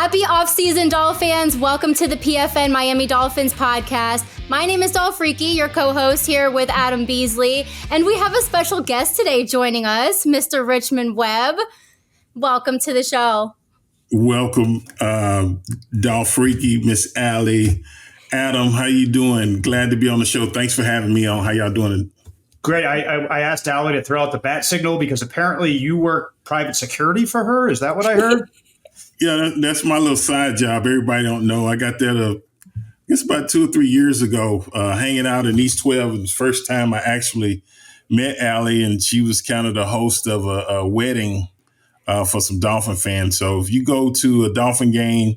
Happy off-season Dolphin fans. Welcome to the PFN Miami Dolphins Podcast. My name is Dolphriki, your co-host here with Adam Beasley. And we have a special guest today joining us, Mr. Richmond Webb. Welcome to the show. Welcome, Dolphriki, Miss Allie. Adam, how you doing? Glad to be on the show. Thanks for having me on. How y'all doing? Great. I asked Allie to throw out the bat signal because apparently you work private security for her. Is that what I heard? Yeah, that's my little side job. Everybody don't know. I got that, I guess about 2 or 3 years ago, hanging out in East 12. It was the first time I actually met Allie, and she was kind of the host of a wedding for some Dolphin fans. So if you go to a Dolphin game,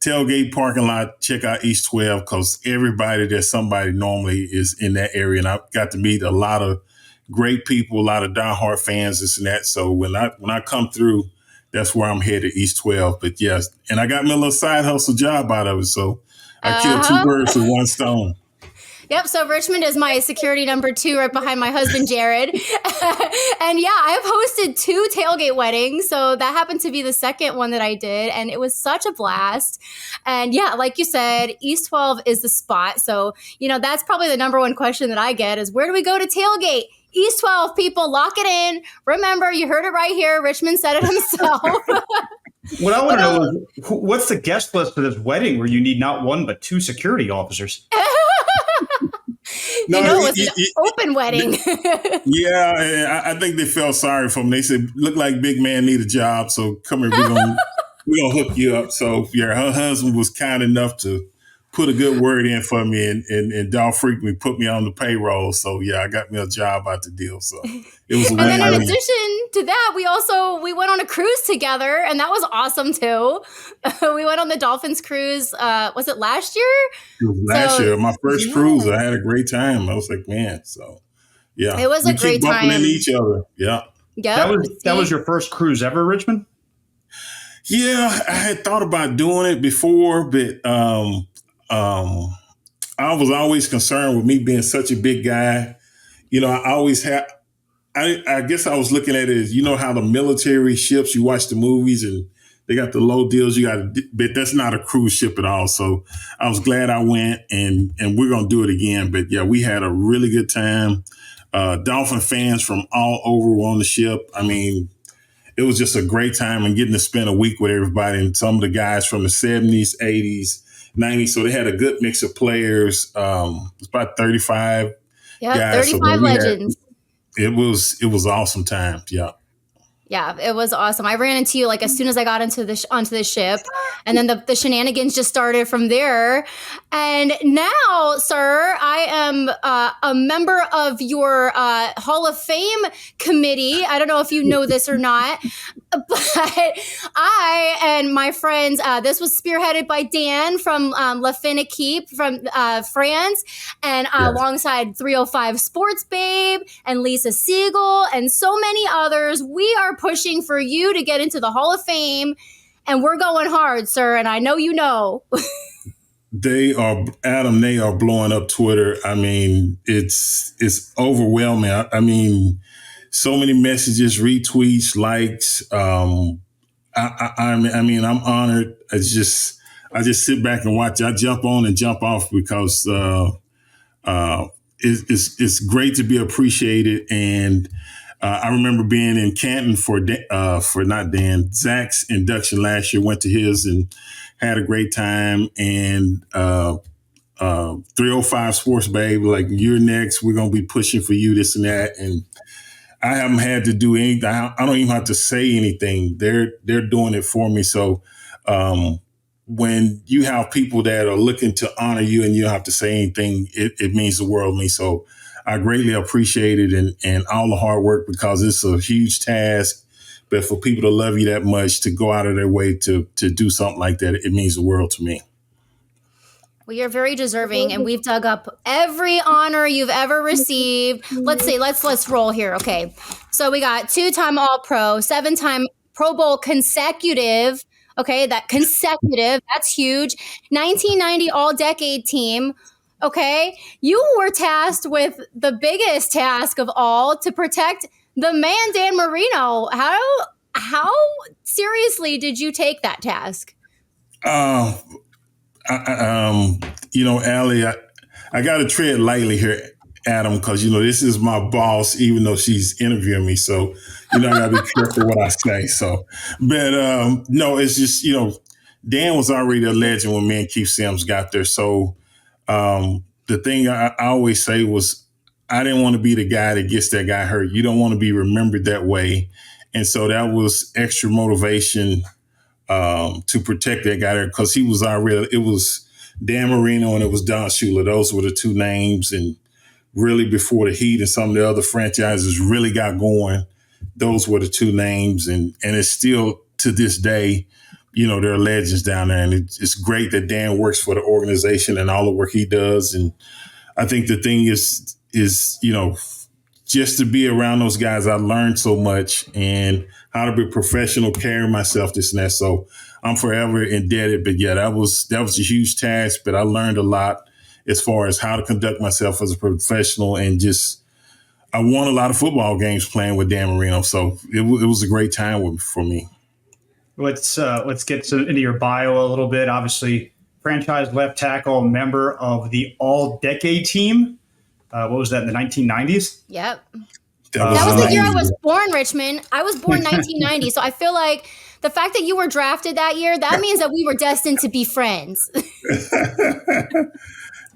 tailgate parking lot, check out East 12 because there's somebody normally is in that area. And I got to meet a lot of great people, a lot of diehard fans, this and that. So when I come through, that's where I'm headed, East 12. But yes, and I got me a little side hustle job out of it. So I killed 2 birds with 1 stone. Yep. So Richmond is my security number 2 right behind my husband, Jared. And yeah, I've hosted 2 tailgate weddings. So that happened to be the second one that I did. And it was such a blast. And yeah, like you said, East 12 is the spot. So, that's probably the number 1 question that I get is where do we go to tailgate? East 12, people, lock it in. Remember, you heard it right here. Richmond said it himself. What I want to know is what's the guest list for this wedding where you need not 1 but 2 security officers? It's an open wedding. Yeah, I think they felt sorry for him. They said, "Look like big man need a job, so come here, we're gonna hook you up." So yeah, her husband was kind enough to put a good word in for me, and Dolphriki put me on the payroll. So yeah, I got me a job out the deal. So it was a win. And then in addition to that, we went on a cruise together, and that was awesome too. We went on the Dolphins cruise. Was it last year? It was last year, my first cruise. I had a great time. I was like, man. So yeah, it was a great time. Bumping into each other. Yeah. Yeah. That was your first cruise ever, Richmond? Yeah, I had thought about doing it before, but I was always concerned with me being such a big guy. I always had, I guess I was looking at it as, how the military ships, you watch the movies and they got the low deals, but that's not a cruise ship at all. So I was glad I went and we're going to do it again. But yeah, we had a really good time. Dolphin fans from all over were on the ship. I mean, it was just a great time and getting to spend a week with everybody and some of the guys from the 70s, 80s, 90s. So they had a good mix of players. It was about 35 guys. 35 legends. It was awesome times. Yeah. Yeah, it was awesome. I ran into you as soon as I got onto the ship, and then the shenanigans just started from there. And now, sir, I am a member of your Hall of Fame committee. I don't know if you know this or not, but I and my friends, this was spearheaded by Dan from La Fin Equipe from France, and alongside 305 Sports Babe and Lisa Siegel and so many others. We are pushing for you to get into the Hall of Fame, and we're going hard, sir, and I know you know. They are blowing up Twitter. I mean, it's overwhelming. I mean, so many messages, retweets, likes. I mean, I'm honored. I just sit back and watch. I jump on and jump off because it's great to be appreciated. And I remember being in Canton for not Dan, Zach's induction last year. Went to his and had a great time. And 305 Sports Babe, like, you're next. We're gonna be pushing for you, this and that. And I haven't had to do anything. I don't even have to say anything. They're doing it for me. So when you have people that are looking to honor you and you don't have to say anything, it means the world to me. So I greatly appreciate it and all the hard work because it's a huge task. But for people to love you that much, to go out of their way to do something like that, it means the world to me. Well, you're very deserving, and we've dug up every honor you've ever received. Let's roll here. Okay. So we got 2-time All-Pro, 7-time Pro Bowl consecutive. Okay, that consecutive, that's huge. 1990 All-Decade Team. Okay, you were tasked with the biggest task of all, to protect the man Dan Marino. How seriously did you take that task? Uh, Allie, I got to tread lightly here, Adam, because, this is my boss, even though she's interviewing me. So, I got to be careful what I say. So, but no, it's just, Dan was already a legend when me and Keith Sims got there. So the thing I always say was, I didn't want to be the guy that gets that guy hurt. You don't want to be remembered that way. And so that was extra motivation to protect that guy there, because he was already, it was Dan Marino and it was Don Shula. Those were the two names. And really before the Heat and some of the other franchises really got going, those were the two names. And it's still to this day, there are legends down there. And it's great that Dan works for the organization and all the work he does. And I think the thing is, just to be around those guys, I learned so much, and how to be professional, carry myself, this and that. So I'm forever indebted. But yeah, that was a huge task, but I learned a lot as far as how to conduct myself as a professional, and just, I won a lot of football games playing with Dan Marino. So it was a great time for me. Let's get into your bio a little bit. Obviously, franchise left tackle, member of the All-Decade Team. What was that, in the 1990s? Yep. That was the year I was born, Richmond. I was born 1990. So I feel like the fact that you were drafted that year, that means that we were destined to be friends.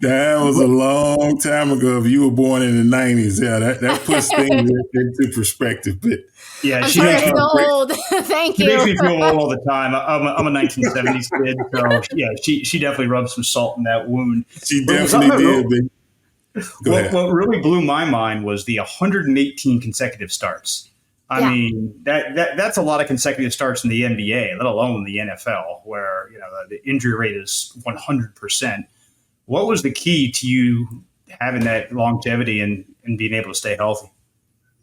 That was a long time ago. If you were born in the 90s, yeah, that puts things into perspective. But yeah, I'm sorry, I feel old. Thank you. She makes me feel old all the time. I'm a 1970s kid, so yeah, she definitely rubbed some salt in that wound. She definitely did. What really blew my mind was the 118 consecutive starts. I mean, that's a lot of consecutive starts in the NBA, let alone the NFL, where the injury rate is 100%. What was the key to you having that longevity and being able to stay healthy?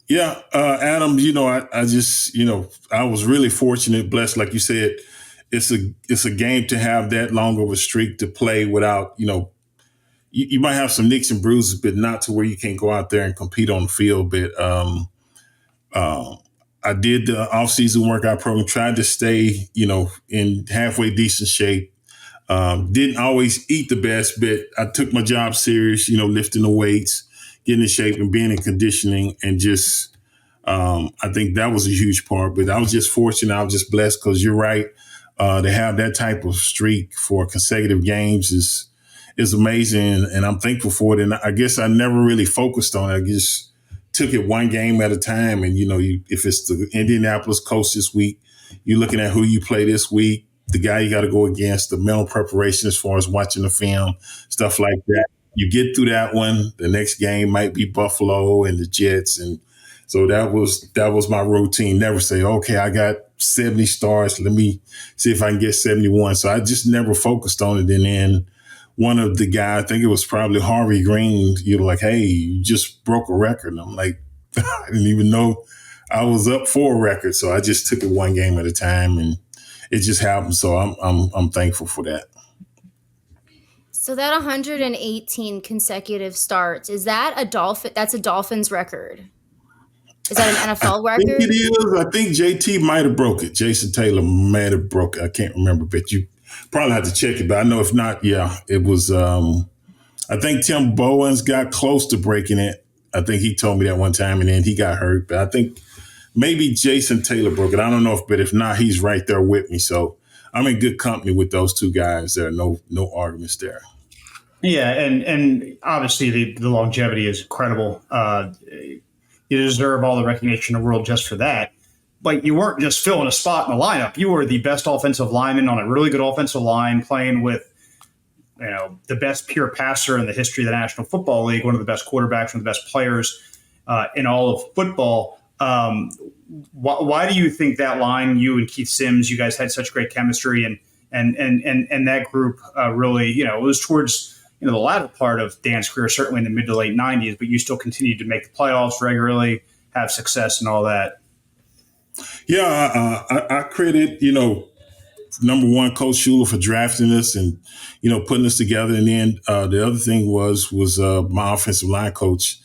Yeah, Adam, I just, I was really fortunate, blessed, like you said. It's a game to have that long of a streak to play without, you might have some nicks and bruises, but not to where you can't go out there and compete on the field. But I did the off-season workout program, tried to stay, in halfway decent shape. Didn't always eat the best, but I took my job serious, lifting the weights, getting in shape and being in conditioning. And just, I think that was a huge part. But I was just fortunate. I was just blessed, because you're right. To have that type of streak for consecutive games is amazing, and I'm thankful for it. And I guess I never really focused on it. I just took it one game at a time. And, if it's the Indianapolis Colts this week, you're looking at who you play this week, the guy you got to go against, the mental preparation as far as watching the film, stuff like that. You get through that one, the next game might be Buffalo and the Jets. And so that was my routine. Never say, okay, I got 70 stars, let me see if I can get 71. So I just never focused on it. And then one of the guys, I think it was probably Harvey Green, like, hey, you just broke a record. And I'm like, I didn't even know I was up for a record. So I just took it one game at a time, and it just happened. So I'm thankful for that. So that 118 consecutive starts, is that that's a Dolphins record? Is that an NFL record? I think it is. I think JT might have broke it. Jason Taylor might have broke it. I can't remember, but you probably have to check it. But I know if not, yeah, it was. I think Tim Bowens got close to breaking it. I think he told me that one time, and then he got hurt. But I think maybe Jason Taylor broke it. I don't know but if not, he's right there with me. So I'm in good company with those two guys. There are no arguments there. Yeah, and obviously the longevity is incredible. You deserve all the recognition in the world just for that. But you weren't just filling a spot in the lineup. You were the best offensive lineman on a really good offensive line, playing with the best pure passer in the history of the National Football League, one of the best quarterbacks, one of the best players in all of football. Why do you think that line, you and Keith Sims, you guys had such great chemistry, and that group really, it was towards the latter part of Dan's career, certainly in the mid to late 90s, but you still continued to make the playoffs regularly, have success and all that. Yeah, I credit, number one, Coach Shula for drafting us and, putting us together. And then the other thing was my offensive line coach,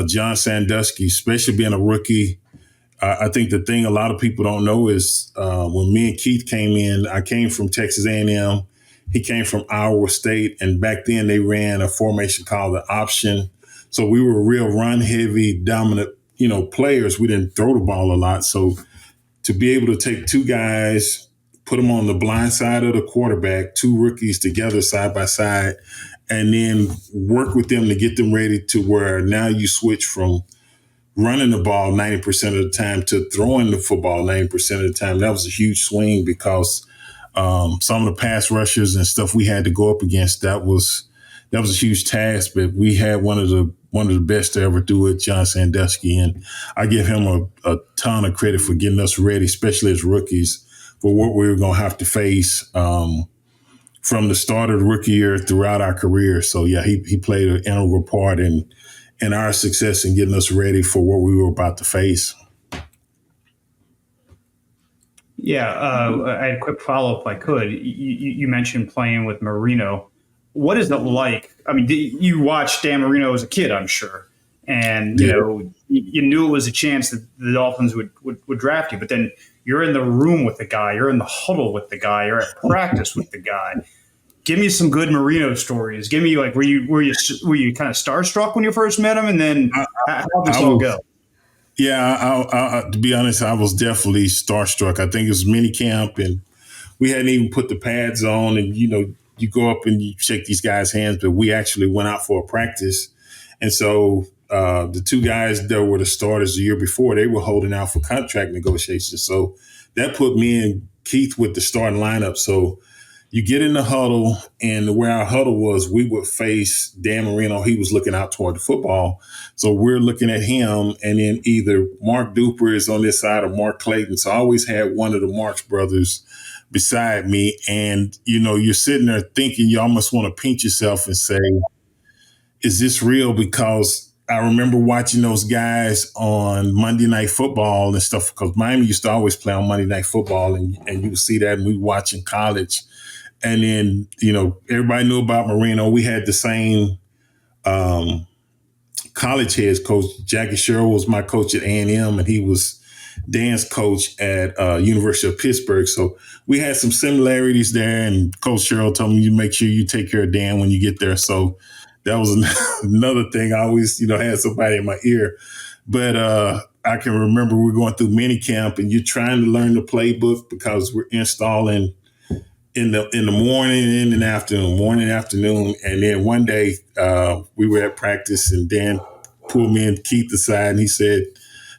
John Sandusky, especially being a rookie. I think the thing a lot of people don't know is when me and Keith came in, I came from Texas A&M. He came from Iowa State. And back then they ran a formation called the option. So we were real run heavy, dominant, players. We didn't throw the ball a lot. So to be able to take two guys, put them on the blind side of the quarterback, two rookies together side by side, and then work with them to get them ready to where now you switch from running the ball 90% of the time to throwing the football 90% of the time. That was a huge swing because some of the pass rushers and stuff we had to go up against, that was a huge task. But we had one of the best to ever do it, John Sandusky, and I give him a ton of credit for getting us ready, especially as rookies, for what we were going to have to face from the start of the rookie year throughout our career. So yeah, he played an integral part in our success in getting us ready for what we were about to face. Yeah, I had a quick follow-up if I could. You mentioned playing with Marino. What is it like? I mean, you watched Dan Marino as a kid, I'm sure. And, you knew it was a chance that the Dolphins would draft you. But then you're in the room with the guy. You're in the huddle with the guy. You're at practice with the guy. Give me some good Marino stories. Give me, like, were you kind of starstruck when you first met him? And then how did this all go? Yeah, to be honest, I was definitely starstruck. I think it was mini camp, and we hadn't even put the pads on. And, you go up and you shake these guys' hands, but we actually went out for a practice. And so the two guys that were the starters the year before, they were holding out for contract negotiations. So that put me and Keith with the starting lineup. So you get in the huddle, and where our huddle was, we would face Dan Marino. He was looking out toward the football. So we're looking at him, and then either Mark Duper is on this side or Mark Clayton. So I always had one of the Marks brothers beside me. And, you're sitting there thinking you almost want to pinch yourself and say, is this real? Because I remember watching those guys on Monday Night Football and stuff, because Miami used to always play on Monday Night Football, and you would see that, and we watch in college. And then, everybody knew about Marino. We had the same college heads coach. Jackie Sherrill was my coach at A&M, and he was Dan's coach at University of Pittsburgh. So we had some similarities there. And Coach Sherrill told me, you make sure you take care of Dan when you get there. So that was another thing. I always, had somebody in my ear. But I can remember we were going through mini camp, and you're trying to learn the playbook because we're installing in the morning and in the afternoon. And then one day we were at practice, and Dan pulled me and Keith aside, and he said,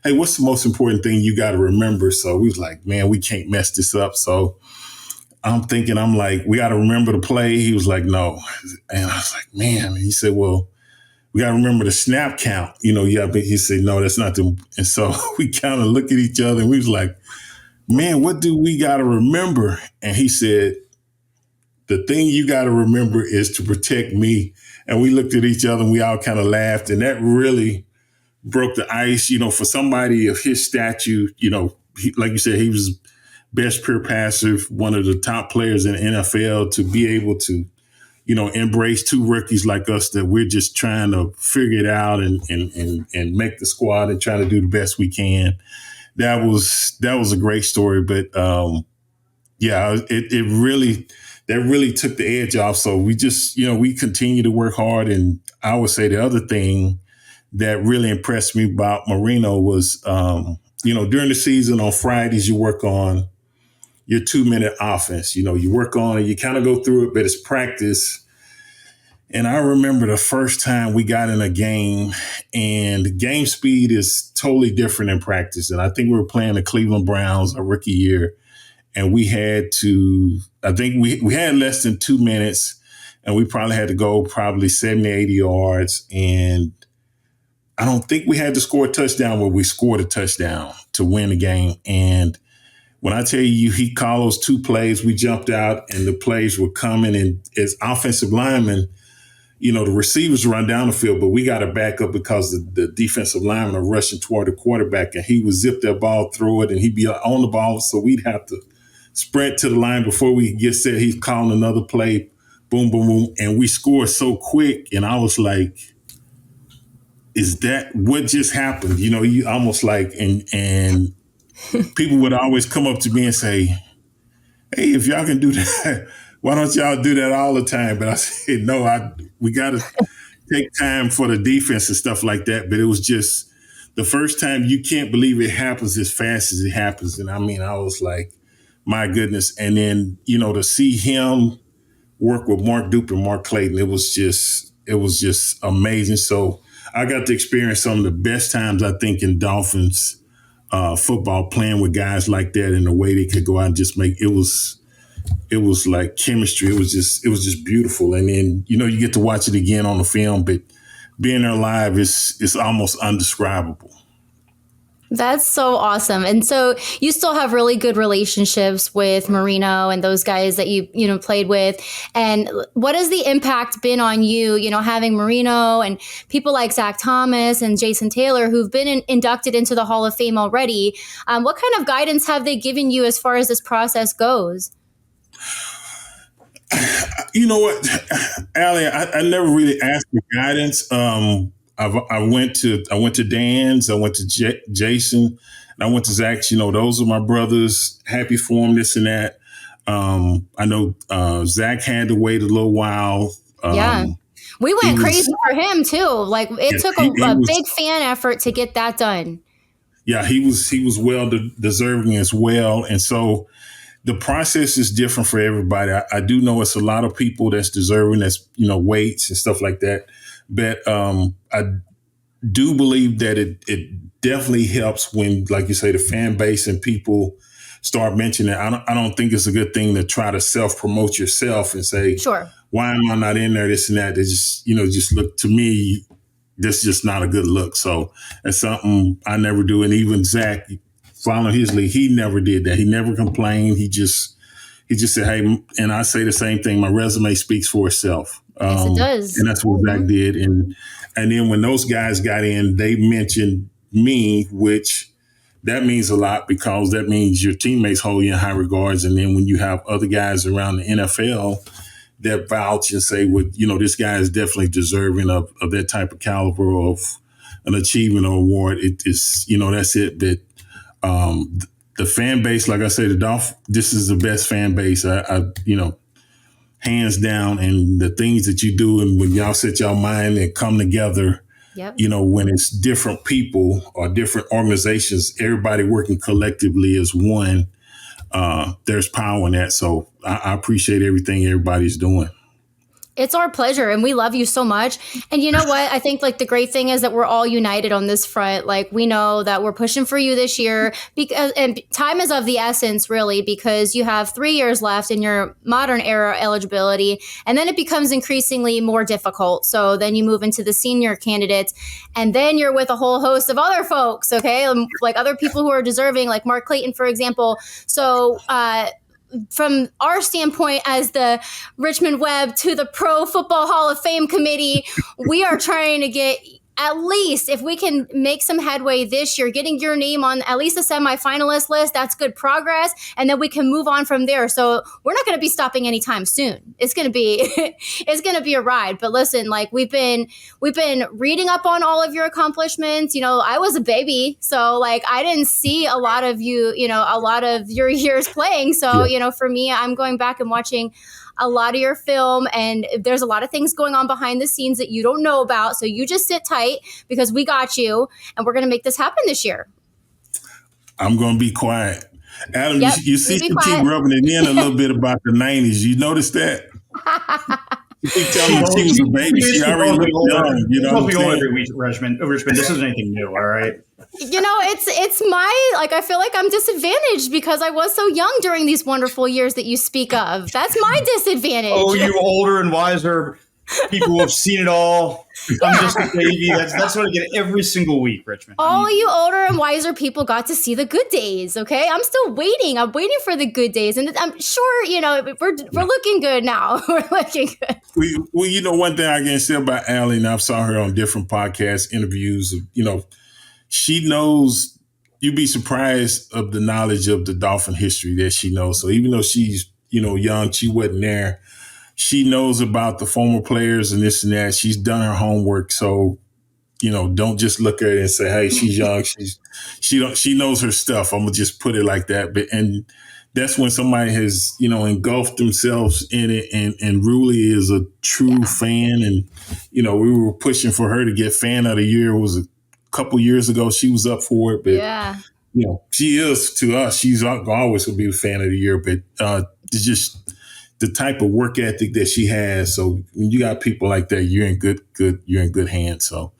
hey, what's the most important thing you got to remember? So we was like, man, we can't mess this up. So I'm like, we got to remember the play. He was like, no. And I was like, man. And he said, well, we got to remember the snap count. But he said, no, that's not the. And so we kind of looked at each other, and we was like, man, what do we got to remember? And he said, the thing you got to remember is to protect me. And we looked at each other, and we all kind of laughed. And that really broke the ice, for somebody of his stature. Like you said, he was best pure passer, one of the top players in the NFL, to be able to, embrace two rookies like us that we're just trying to figure it out and make the squad and try to do the best we can. That was a great story. But that really took the edge off. So we just, we continue to work hard. And I would say the other thing that really impressed me about Marino was, during the season on Fridays, you work on your 2-minute offense. You work on it, you kind of go through it, but it's practice. And I remember the first time we got in a game, and game speed is totally different in practice. And I think we were playing the Cleveland Browns our rookie year, and we had to, I think we had less than 2 minutes, and we probably had to go 70, 80 yards. And I don't think we had to score a touchdown, but we scored a touchdown to win the game. And when I tell you, he called those two plays, we jumped out and the plays were coming. And as offensive linemen, the receivers run down the field, but we got to back up because the defensive linemen are rushing toward the quarterback, and he would zip that ball, throw it, and he'd be on the ball. So we'd have to sprint to the line before we could get set. He's calling another play, boom, boom, boom. And we scored so quick. And I was like, is that what just happened? You know, you almost like, and people would always come up to me and say, hey, if y'all can do that, why don't y'all do that all the time? But I said, no, we got to take time for the defense and stuff like that. But it was just the first time, you can't believe it happens as fast as it happens. And I mean, I was like, my goodness. And then, you know, to see him work with Mark Dupe and Mark Clayton, it was just amazing. So I got to experience some of the best times, I think, in Dolphins football, playing with guys like that and the way they could go out and just make it was like chemistry. It was just beautiful. And then, you know, you get to watch it again on the film, but being there live is almost undescribable. That's so awesome. And so you still have really good relationships with Marino and those guys that you played with. And what has the impact been on you, having Marino and people like Zach Thomas and Jason Taylor who've been inducted into the Hall of Fame already? What kind of guidance have they given you as far as this process goes? You know what, Allie, I never really asked for guidance. I went to Dan's, I went to Jason, and I went to Zach's. You know, those are my brothers. Happy for him, this and that. I know Zach had to wait a little while. Yeah, we went crazy for him too. Like it took a big fan effort to get that done. Yeah, he was well deserving as well, and so the process is different for everybody. I do know it's a lot of people that's deserving, that's weights and stuff like that. But I do believe that it definitely helps when, like you say, the fan base and people start mentioning it. I don't think it's a good thing to try to self-promote yourself and say, sure, why am I not in there, this and that. It's just look, to me, that's just not a good look. So that's something I never do. And even Zach, following his lead, he never did that. He never complained. He just said, hey, and I say the same thing, my resume speaks for itself. Yes, it does. And that's what Zach did. And then when those guys got in, they mentioned me, which that means a lot because that means your teammates hold you in high regards. And then when you have other guys around the NFL that vouch and say, well, this guy is definitely deserving of that type of caliber of an achievement or award, it is, that's it. But the fan base, like I said, this is the best fan base. I hands down, and the things that you do, and when y'all set your mind and come together, yep. When it's different people or different organizations, everybody working collectively as one, there's power in that. So I appreciate everything everybody's doing. It's our pleasure, and we love you so much. And you know what? I think the great thing is that we're all united on this front. Like, we know that we're pushing for you this year and time is of the essence, really, because you have 3 years left in your modern era eligibility, and then it becomes increasingly more difficult. So then you move into the senior candidates, and then you're with a whole host of other folks, okay? Like other people who are deserving, like Mark Clayton, for example. So, from our standpoint as the Richmond Webb to the Pro Football Hall of Fame Committee, we are trying to get, at least if we can make some headway this year, getting your name on at least a semifinalist list, that's good progress. And then we can move on from there. So we're not going to be stopping anytime soon. It's going to be a ride. But listen, like we've been reading up on all of your accomplishments. I was a baby, so like I didn't see a lot of you, a lot of your years playing. So, for me, I'm going back and watching a lot of your film, and there's a lot of things going on behind the scenes that you don't know about. So you just sit tight because we got you, and we're going to make this happen this year. I'm going to be quiet. Adam, yep, you see you keep rubbing it in a little bit about the 90s. You noticed that? You keep telling me she was a baby. She already looked young. Don't be old every week, Richmond. This isn't anything new, all right? It's my, I feel like I'm disadvantaged because I was so young during these wonderful years that you speak of. That's my disadvantage. Oh, you older and wiser people who have seen it all. I'm just a baby. That's what I get every single week, Richmond. All you older and wiser people got to see the good days, okay? I'm still waiting. I'm waiting for the good days. And I'm sure, we're looking good now. We're looking good. Well, one thing I can say about Allie, and I've saw her on different podcast interviews, she knows, you'd be surprised of the knowledge of the Dolphin history that she knows. So even though she's, young, she wasn't there. She knows about the former players and this and that. She's done her homework. So don't just look at it and say, hey, she's young. She knows her stuff. I'm gonna just put it like that. And that's when somebody has, engulfed themselves in it and really is a true fan. And, we were pushing for her to get fan of the year. It was a couple years ago. She was up for it, but she is to us. She's always going to be a fan of the year, but it's just the type of work ethic that she has. So when you got people like that, you're in good hands. So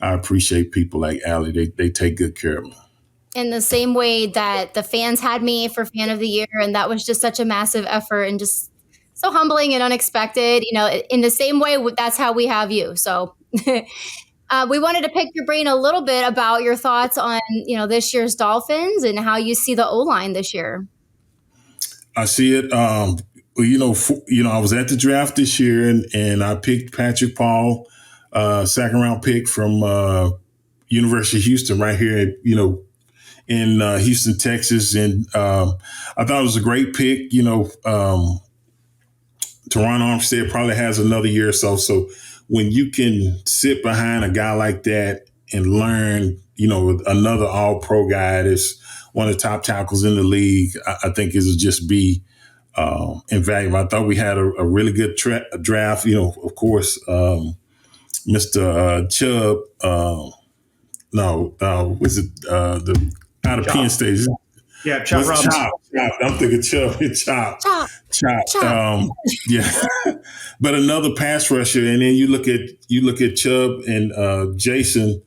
I appreciate people like Allie. They take good care of me. In the same way that the fans had me for fan of the year, and that was just such a massive effort and just so humbling and unexpected. In the same way, that's how we have you. So we wanted to pick your brain a little bit about your thoughts on, this year's Dolphins and how you see the O-line this year. I see it. I was at the draft this year and I picked Patrick Paul, second round pick from University of Houston right here, in Houston, Texas. And I thought it was a great pick. Teron Armstead probably has another year or so. So when you can sit behind a guy like that and learn, another all-pro guy that's one of the top tackles in the league, I think it would just be invaluable. I thought we had a really good draft. Of course, Mr. Chubb. Was it the out of Chop. Penn State? Yeah, Chop Robinson. Chop. I'm thinking Chubb. Chop. Yeah. But another pass rusher, and then you look at Chubb and Jason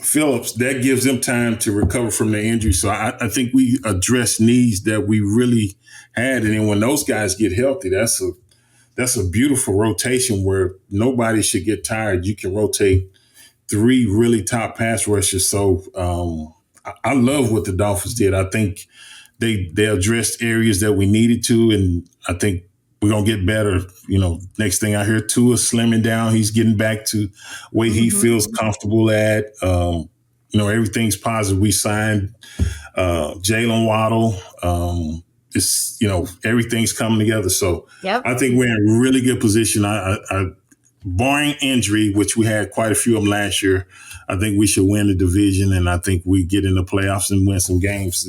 Phillips. That gives them time to recover from their injury. So I think we address needs that we really had, and then when those guys get healthy, that's a beautiful rotation where nobody should get tired. You can rotate 3 really top pass rushers. So I love what the Dolphins did. I think they addressed areas that we needed to, and I think we're going to get better. Next thing I hear, Tua slimming down. He's getting back to where he feels comfortable at. Everything's positive. We signed Jalen Waddle. Everything's coming together. So I think we're in a really good position. I barring injury, which we had quite a few of them last year, I think we should win the division, and I think we get in the playoffs and win some games.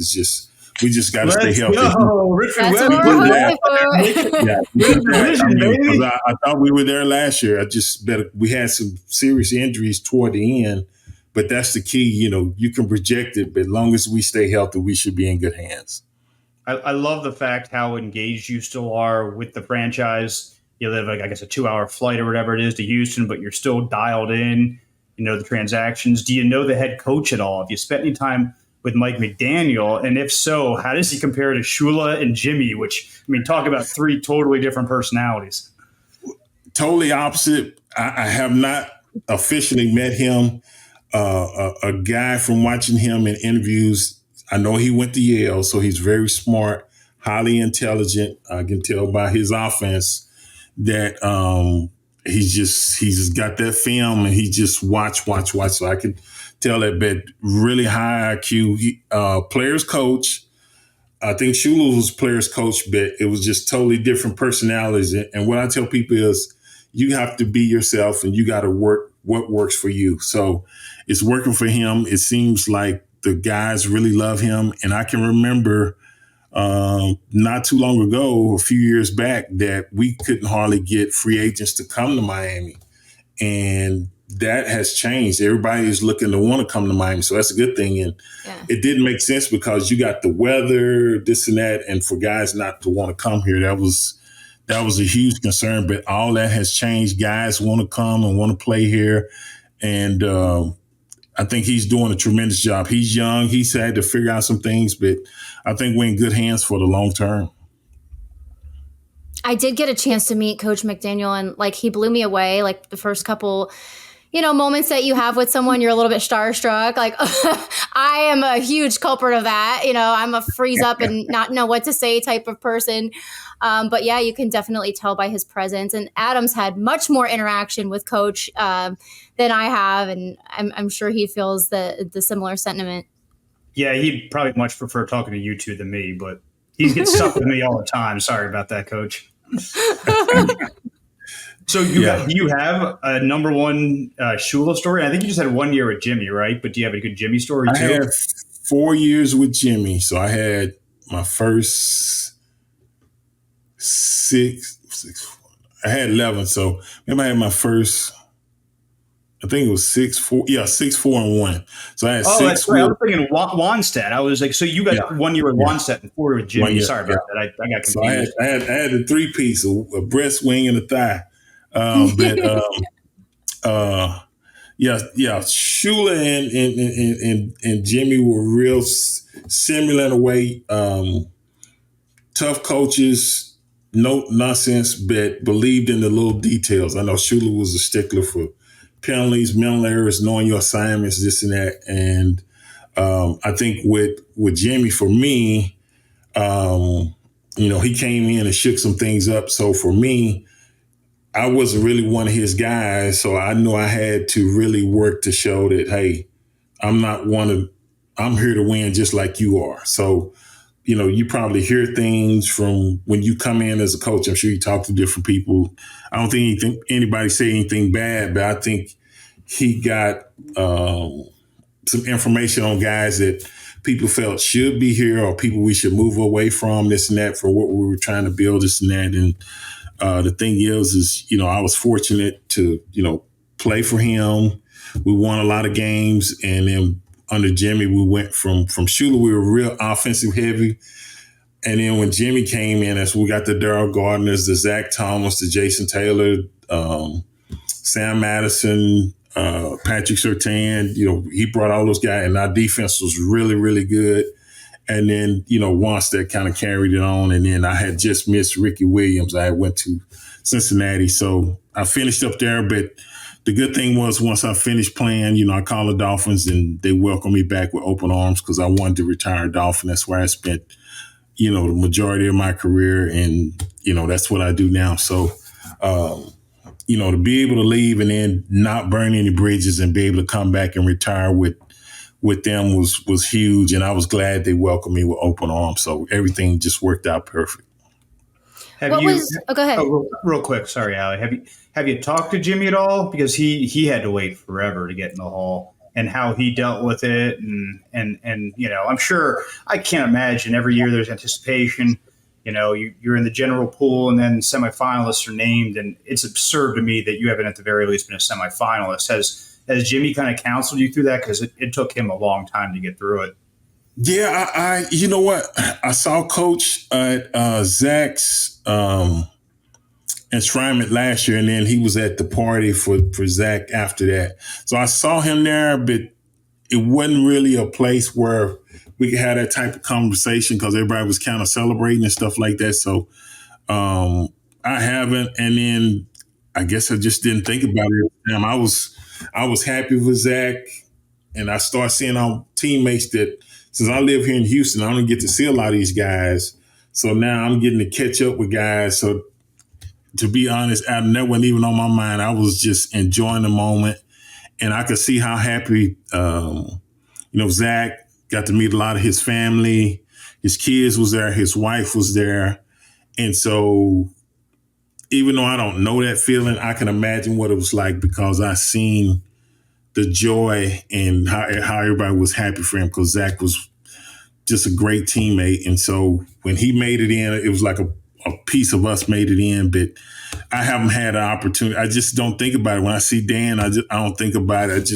We just got to stay healthy. Richmond That's Webb. what we're hoping for. I thought we were there last year. We had some serious injuries toward the end, but that's the key. You can project it, but as long as we stay healthy, we should be in good hands. I love the fact how engaged you still are with the franchise. You live, a 2-hour flight or whatever it is to Houston, but you're still dialed in, the transactions. Do you know the head coach at all? Have you spent any time with Mike McDaniel? And if so, how does he compare to Shula and Jimmy, which, talk about 3 totally different personalities. Totally opposite. I have not officially met him. A guy from watching him in interviews, I know he went to Yale, so he's very smart, highly intelligent. I can tell by his offense that he's just got that film and he just watch. So I can tell that, but really high IQ. Players coach. I think Shula was players coach, but it was just totally different personalities. And what I tell people is you have to be yourself and you got to work what works for you. So it's working for him. It seems like the guys really love him. And I can remember not too long ago, a few years back, that we couldn't hardly get free agents to come to Miami. And that has changed. Everybody is looking to want to come to Miami. So that's a good thing. And it didn't make sense because you got the weather, this and that. And for guys not to want to come here, that was a huge concern. But all that has changed. Guys want to come and want to play here. And I think he's doing a tremendous job. He's young. He's had to figure out some things, but I think we're in good hands for the long term. I did get a chance to meet Coach McDaniel, and he blew me away. The first couple, moments that you have with someone, you're a little bit starstruck. I am a huge culprit of that. I'm a freeze up and not know what to say type of person. But yeah, you can definitely tell by his presence. And Adam's had much more interaction with Coach than I have, and I'm sure he feels the similar sentiment. Yeah, he'd probably much prefer talking to you two than me, but he gets stuck with me all the time. Sorry about that, Coach. So do you have a number one Shula story? I think you just had 1 year with Jimmy, right? But do you have a good Jimmy story I too? had 4 years with Jimmy. So I had my first six. I had 11. So maybe I had my first. I think it was 6-4. Yeah, 6-4-1. So I had Oh, six. that's right. I was thinking Wanstead. I was like, so you got 1 year with Wanstead and 4 with Jimmy. 1 year, Sorry about that. I got So confused. I had a 3-piece, a breast, wing, and a thigh. But Shula and Jimmy were real similar in a way. Tough coaches, no nonsense, but believed in the little details. I know Shula was a stickler for penalties, mental errors, knowing your assignments, this and that. And I think with Jimmy, for me, he came in and shook some things up. So for me, I wasn't really one of his guys. So I knew I had to really work to show that, hey, I'm here to win just like you are. So, you probably hear things from when you come in as a coach. I'm sure you talk to different people. I don't think anybody say anything bad, but I think he got some information on guys that people felt should be here or people we should move away from, this and that, for what we were trying to build, this and that. And the thing is, I was fortunate to, play for him. We won a lot of games. And then under Jimmy, we went from Shula, we were real offensive heavy. And then when Jimmy came in, we got the Darryl Gardners, the Zach Thomas, the Jason Taylor, Sam Madison, Patrick Surtain, he brought all those guys, and our defense was really, really good. And then, once that kind of carried it on, and then I had just missed Ricky Williams. I went to Cincinnati. So I finished up there. But the good thing was once I finished playing, I called the Dolphins and they welcomed me back with open arms because I wanted to retire a Dolphin. That's where I spent, the majority of my career. And, that's what I do now. So, to be able to leave and then not burn any bridges and be able to come back and retire with them was huge. And I was glad they welcomed me with open arms. So everything just worked out perfect. Go ahead. Real quick. Sorry, Allie. Have you talked to Jimmy at all? Because he had to wait forever to get in the Hall, and how he dealt with it. And I'm sure, I can't imagine every year there's anticipation. You're in the general pool and then semifinalists are named. And it's absurd to me that you haven't at the very least been a semifinalist. Has Jimmy kind of counseled you through that? Because it took him a long time to get through it. Yeah, I you know what? I saw Coach at Zach's enshrinement last year, and then he was at the party for Zach after that. So I saw him there, but it wasn't really a place where we could have that type of conversation because everybody was kind of celebrating and stuff like that. So I haven't. And then I guess I just didn't think about it. I was happy with Zach, and I started seeing our teammates that since I live here in Houston, I don't get to see a lot of these guys. So now I'm getting to catch up with guys. So to be honest, that wasn't even on my mind. I was just enjoying the moment, and I could see how happy, Zach got to meet a lot of his family. His kids was there. His wife was there. And so even though I don't know that feeling, I can imagine what it was like because I seen the joy and how everybody was happy for him because Zach was just a great teammate. And so when he made it in, it was like a piece of us made it in, but I haven't had an opportunity. I just don't think about it. When I see Dan, I don't think about it.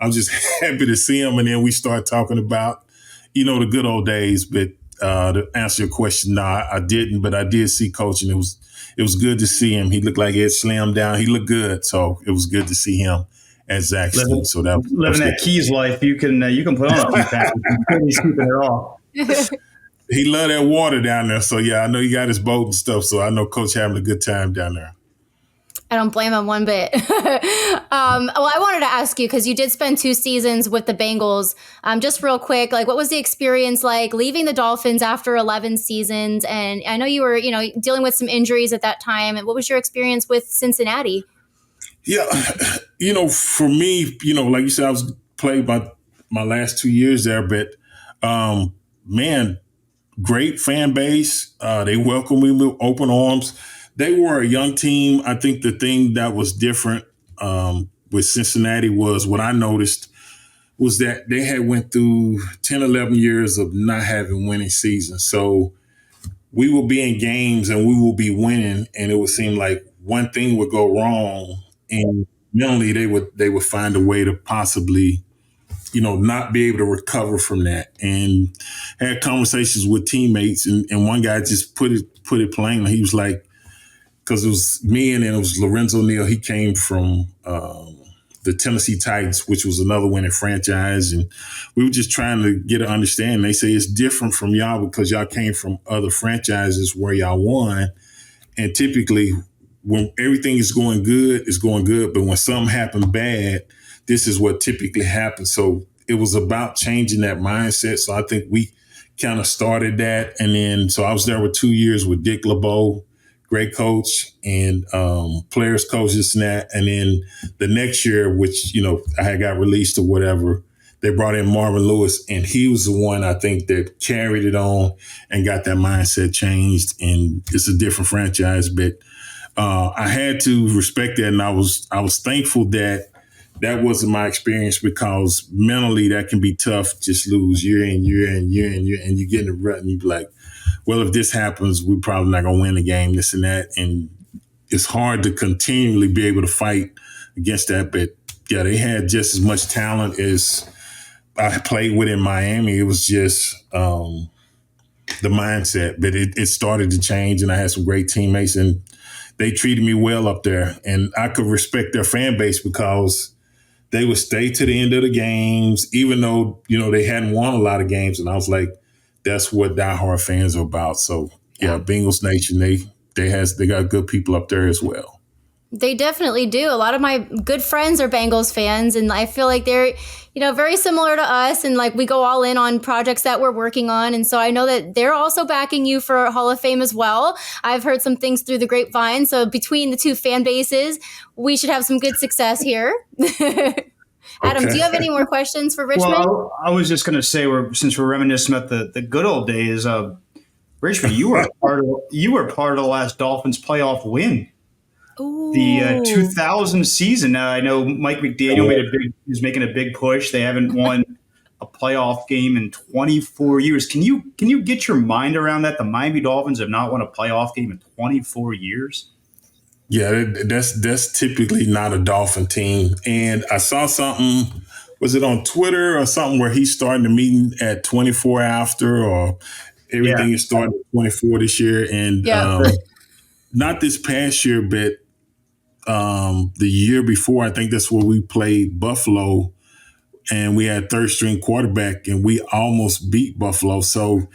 I'm just happy to see him. And then we start talking about, the good old days. But to answer your question, no, I didn't, but I did see Coach, and it was good to see him. He looked like he had slammed down. He looked good. So it was good to see him at Zach's team. So living that Keys life, you can put on a few pounds. He's keeping it all. He loved that water down there. So yeah, I know he got his boat and stuff. So I know Coach having a good time down there. I don't blame him one bit. I wanted to ask you, because you did spend 2 seasons with the Bengals. Just real quick, what was the experience like leaving the Dolphins after 11 seasons? And I know you were, dealing with some injuries at that time. And what was your experience with Cincinnati? Yeah, for me, like you said, I was played my last 2 years there, but man, great fan base. They welcomed me with open arms. They were a young team. I think the thing that was different with Cincinnati was what I noticed was that they had went through 10, 11 years of not having winning seasons. So we will be in games and we will be winning, and it would seem like one thing would go wrong, and mentally they would find a way to possibly, not be able to recover from that. And had conversations with teammates, and one guy just put it plainly. He was like, because it was me and then it was Lorenzo Neal. He came from the Tennessee Titans, which was another winning franchise. And we were just trying to get an understanding. They say it's different from y'all because y'all came from other franchises where y'all won. And typically when everything is going good, it's going good. But when something happened bad, this is what typically happens. So it was about changing that mindset. So I think we kind of started that. And then, so I was there with 2 years with Dick LeBeau, great coach, and players coach, this and that. And then the next year, which, I had got released or whatever, they brought in Marvin Lewis, and he was the one I think that carried it on and got that mindset changed. And it's a different franchise, but I had to respect that. And I was thankful that wasn't my experience, because mentally that can be tough. Just lose year in, and you get in the rut and you be like, well, if this happens, we're probably not going to win the game, this and that. And it's hard to continually be able to fight against that. But yeah, they had just as much talent as I played with in Miami. It was just the mindset. But it started to change, and I had some great teammates, and they treated me well up there. And I could respect their fan base because they would stay to the end of the games, even though, they hadn't won a lot of games. And I was like, that's what diehard fans are about. So yeah, Bengals Nation, they got good people up there as well. They definitely do. A lot of my good friends are Bengals fans, and I feel like they're, very similar to us, and like we go all in on projects that we're working on. And so I know that they're also backing you for Hall of Fame as well. I've heard some things through the grapevine. So between the two fan bases, we should have some good success here. Adam, do you have any more questions for Richmond? Well, I was just going to say, since we're reminiscing about the good old days of Richmond, you were part of the last Dolphins playoff win. Ooh. The 2000 season. I know Mike McDaniel was making a big push. They haven't won a playoff game in 24 years. Can you get your mind around that? The Miami Dolphins have not won a playoff game in 24 years. Yeah, that's typically not a Dolphin team. And I saw something, was it on Twitter or something, where he's starting the meeting at 24 after, or everything is starting at 24 this year. And not this past year, but the year before, I think that's where we played Buffalo, and we had third string quarterback, and we almost beat Buffalo. So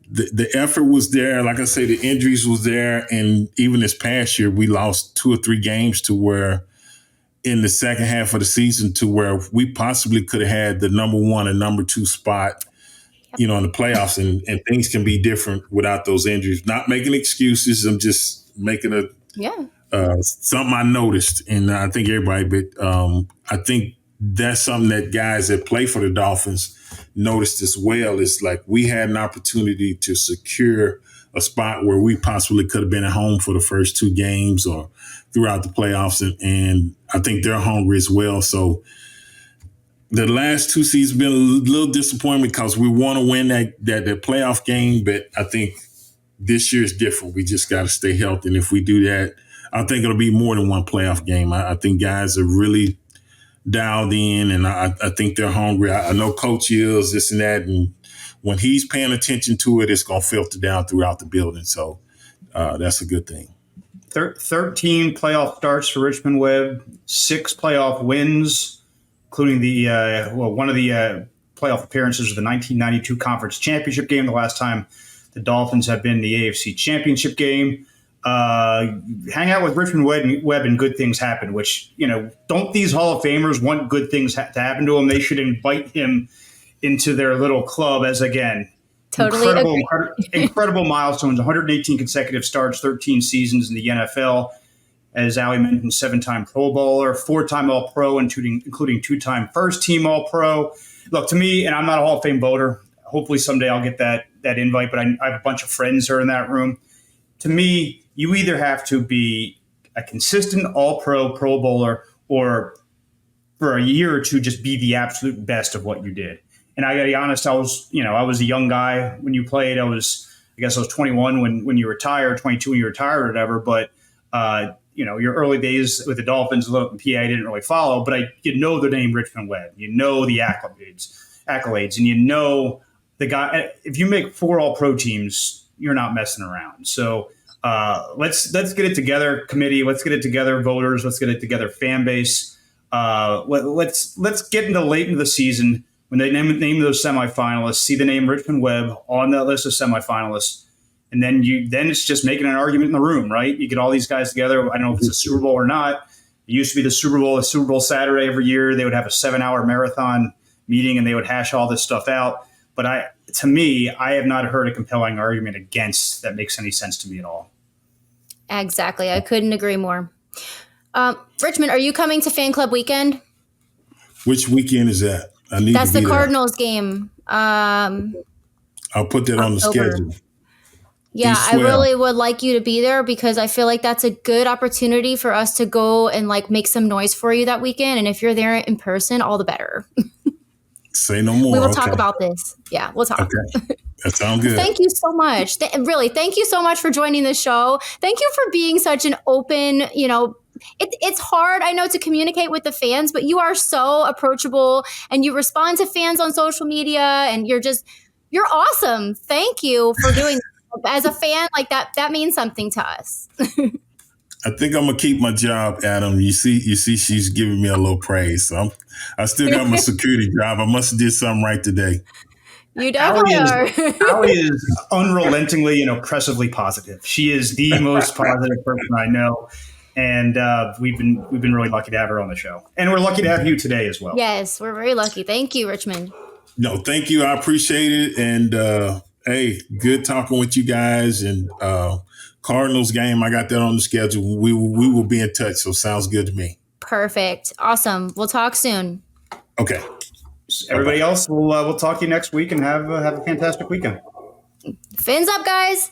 the effort was there. Like I say, the injuries was there. And even this past year, we lost 2 or 3 games to where in the second half of the season, to where we possibly could have had the number 1 and number 2 spot, in the playoffs, and things can be different without those injuries. Not making excuses. I'm just making something I noticed, and I think everybody, but I think that's something that guys that play for the Dolphins noticed as well. It's like we had an opportunity to secure a spot where we possibly could have been at home for the first 2 games or throughout the playoffs, and I think they're hungry as well. So the last 2 seasons been a little disappointing because we want to win that playoff game, but I think this year is different. We just got to stay healthy, and if we do that, I think it'll be more than one playoff game. I think guys are really dialed in, and I think they're hungry. I know Coach is this and that, and when he's paying attention to it, it's going to filter down throughout the building. So that's a good thing. 13 playoff starts for Richmond Webb, 6 playoff wins, including one of the playoff appearances of the 1992 Conference Championship game, the last time the Dolphins have been in the AFC Championship game. Hang out with Richmond Webb and good things happen, which, don't these Hall of Famers want good things to happen to him? They should invite him into their little club as, again, totally incredible milestones, 118 consecutive starts, 13 seasons in the NFL. As Allie mentioned, 7-time Pro Bowler, 4-time All-Pro, including 2-time first-team All-Pro. Look, to me, and I'm not a Hall of Fame voter, hopefully someday I'll get that invite, but I have a bunch of friends who are in that room. To me, you either have to be a consistent all-pro, Pro Bowler, or for a year or two, just be the absolute best of what you did. And I got to be honest, I was a young guy when you played. I guess I was 21 when you retired, 22 when you retired or whatever. But, your early days with the Dolphins, PA, I didn't really follow. But you know the name Richmond Webb. You know the accolades, and you know the guy. If you make 4 all-pro teams, you're not messing around. So let's get it together, committee. Let's get it together, voters. Let's get it together, fan base. Let's get late into the season when they name those semifinalists, see the name Richmond Webb on that list of semifinalists, and then it's just making an argument in the room, right? You get all these guys together. I don't know if it's a Super Bowl or not. It used to be the Super Bowl Saturday every year. They would have a 7-hour marathon meeting and they would hash all this stuff out. But to me, I have not heard a compelling argument against that makes any sense to me at all. Exactly. I couldn't agree more. Richmond, are you coming to Fan Club Weekend? Which weekend is that? That's the Cardinals game. I'll put that on the schedule. Yeah, I really would like you to be there because I feel like that's a good opportunity for us to go and make some noise for you that weekend. And if you're there in person, all the better. Say no more. We will talk about this. Yeah, we'll talk. Okay. That sounds good. Thank you so much. Really, thank you so much for joining the show. Thank you for being such an open, it's hard, I know, to communicate with the fans, but you are so approachable and you respond to fans on social media and you're awesome. Thank you for doing that. As a fan, that means something to us. I think I'm gonna keep my job, Adam. You see, she's giving me a little praise. So I still got my security job. I must have did something right today. You definitely are. Allie is unrelentingly and oppressively positive. She is the most positive person I know. And we've been really lucky to have her on the show. And we're lucky to have you today as well. Yes, we're very lucky. Thank you, Richmond. No, thank you. I appreciate it. And hey, good talking with you guys. And Cardinals game, I got that on the schedule. We will be in touch. So sounds good to me. Perfect. Awesome. We'll talk soon. Okay. Everybody else, we'll talk to you next week and have a fantastic weekend. Fins up, guys.